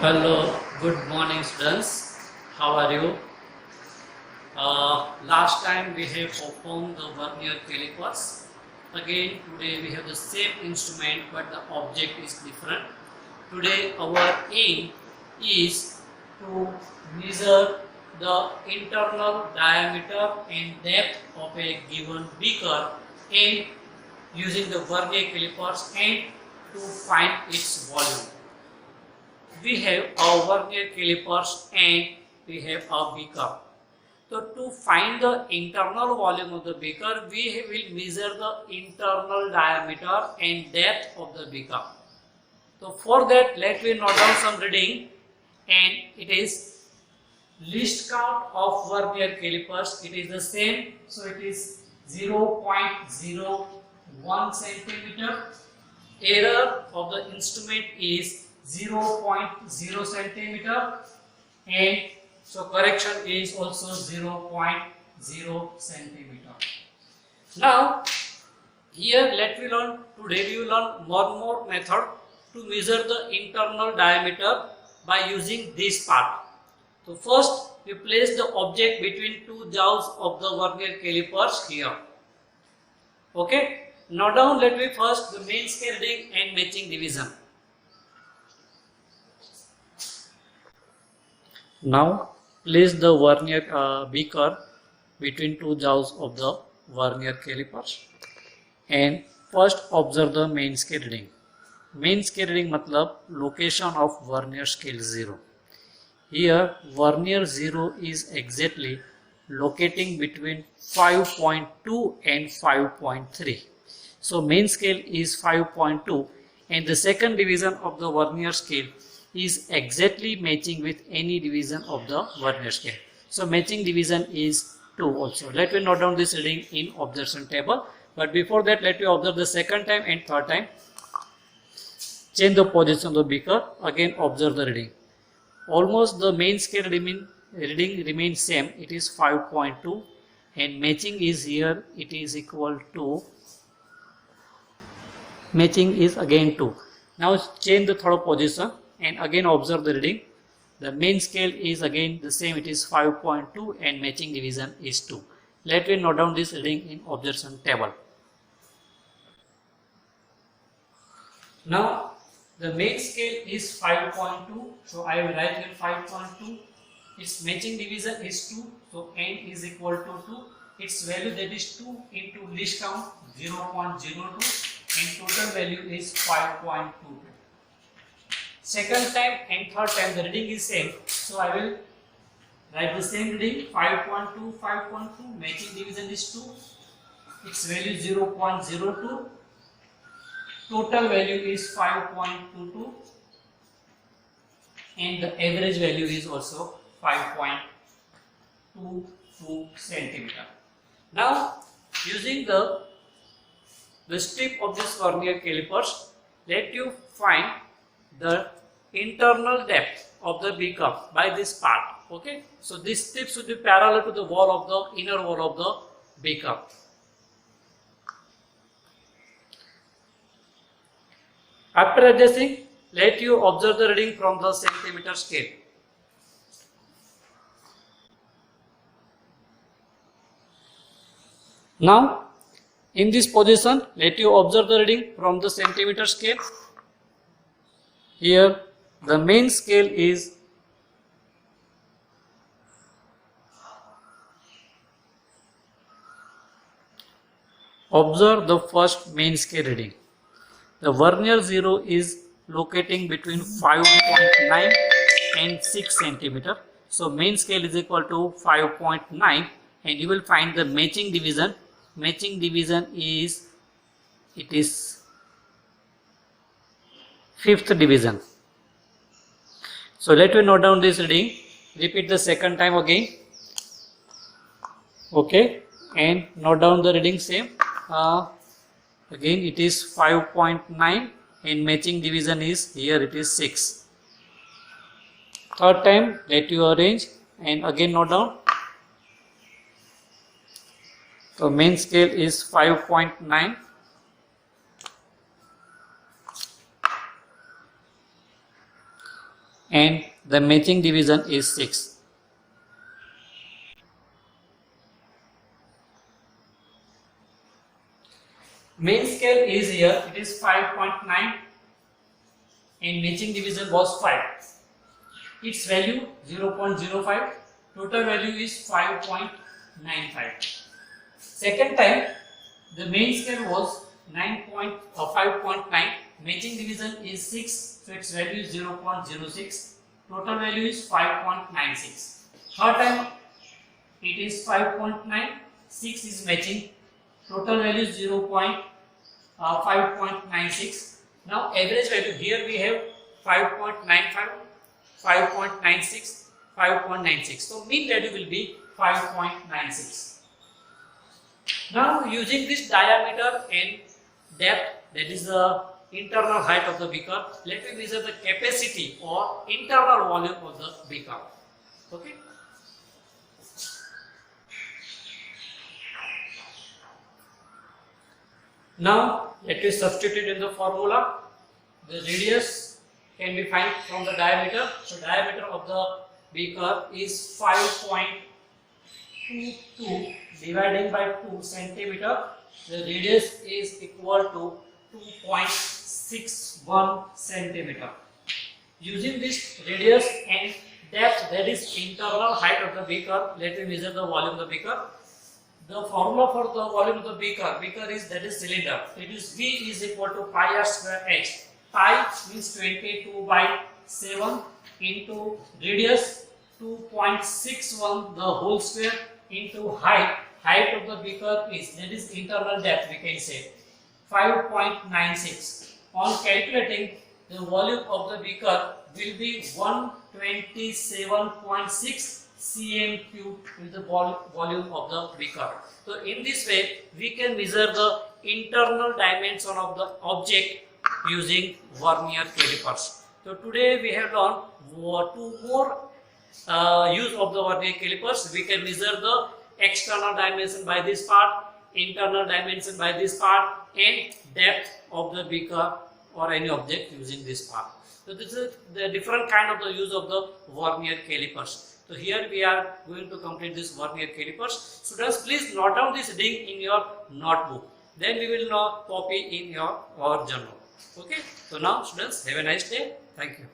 Hello, good morning students. How are you? Last time we have performed the vernier calipers. Again today we have the same instrument but the object is different. Today our aim is to measure the internal diameter and depth of a given beaker and using the vernier calipers and to find its volume. We have our vernier calipers and we have our beaker. So to find the internal volume of the beaker, we will measure the internal diameter and depth of the beaker. So for that, let me note down some reading, and it is least count of vernier calipers. It is the same, so it is 0.01 centimeter. Error of the instrument is 0.0 centimeter, and so correction is also 0.0 centimeter. Now here today we will learn one more method to measure the internal diameter by using this part. So first we place the object between two jaws of the vernier calipers here. Okay. Now down let me first the main scale reading and matching division. Now place the vernier beaker between two jaws of the vernier calipers and first observe the main scale reading. Main scale reading matlab location of vernier scale 0. Here vernier 0 is exactly locating between 5.2 and 5.3. So main scale is 5.2 and the second division of the vernier scale is exactly matching with any division of the vernier scale. So matching division is 2 also. Let me note down this reading in observation table. But before that, let me observe the second time and third time. Change the position of the beaker. Again observe the reading. Almost the main scale reading remains same. It is 5.2 and matching is here. It is equal to matching is again 2. Now change the third position and again observe the reading. The main scale is again the same, it is 5.2 and matching division is 2. Let me note down this reading in observation table. Now the main scale is 5.2, so I will write here 5.2. Its matching division is 2, so n is equal to 2. Its value, that is 2 into least count 0.02 and total value is 5.22. Second time and third time the reading is same, so I will write the same reading 5.2, 5.2, matching division is 2, its value 0.02, total value is 5.22 and the average value is also 5.22 centimeter. Now using the strip of this vernier calipers, let you find the internal depth of the beaker by this part. Okay, so this strip should be parallel to the wall of the inner wall of the beaker. After adjusting, let you observe the reading from the centimeter scale. Now in this position, let you observe the reading from the centimeter scale. Here the main scale is observe the first main scale reading. The vernier 0 is locating between 5.9 and 6 centimeter. So main scale is equal to 5.9 and you will find the matching division. Matching division is, it is 5th division. So let me note down this reading. Repeat the second time again. Okay, and note down the reading same. Again it is 5.9 and matching division is here, it is 6. Third time let you arrange and again note down. So main scale is 5.9 and the matching division is 6. Main scale is here, it is 5.9 and matching division was 5. Its value 0.05, total value is 5.95. Second time the main scale was 5.9, matching division is 6, so its value is 0.06, total value is 5.96. Third time it is 5.9, 6 is matching, total value is 5.96. Now average value, here we have 5.95, 5.96, 5.96. So mean value will be 5.96. Now using this diameter and depth, that is the internal height of the beaker, let me measure the capacity or internal volume of the beaker. Okay. Now let me substitute in the formula. The radius can be found from the diameter. So diameter of the beaker is 5.22 dividing by 2 centimeter. The radius is equal to 2.61 centimeter. Using this radius and depth, that is internal height of the beaker, let me measure the volume of the beaker. The formula for the volume of the beaker is, that is cylinder. It is V is equal to pi r square h. Pi means 22 by 7 into radius 2.61 the whole square into height. Height of the beaker is, that is internal depth, we can say 5.96. On calculating, the volume of the beaker will be 127.6 cm cube with the volume of the beaker. So in this way we can measure the internal dimension of the object using vernier calipers. So today we have learned two more use of the vernier calipers. We can measure the external dimension by this part, internal dimension by this part, and depth of the beaker or any object using this part. So this is the different kind of the use of the vernier calipers. So here we are going to complete this vernier calipers. Students, please note down this link in your notebook. Then we will now copy in your journal. Okay. So now students, have a nice day. Thank you.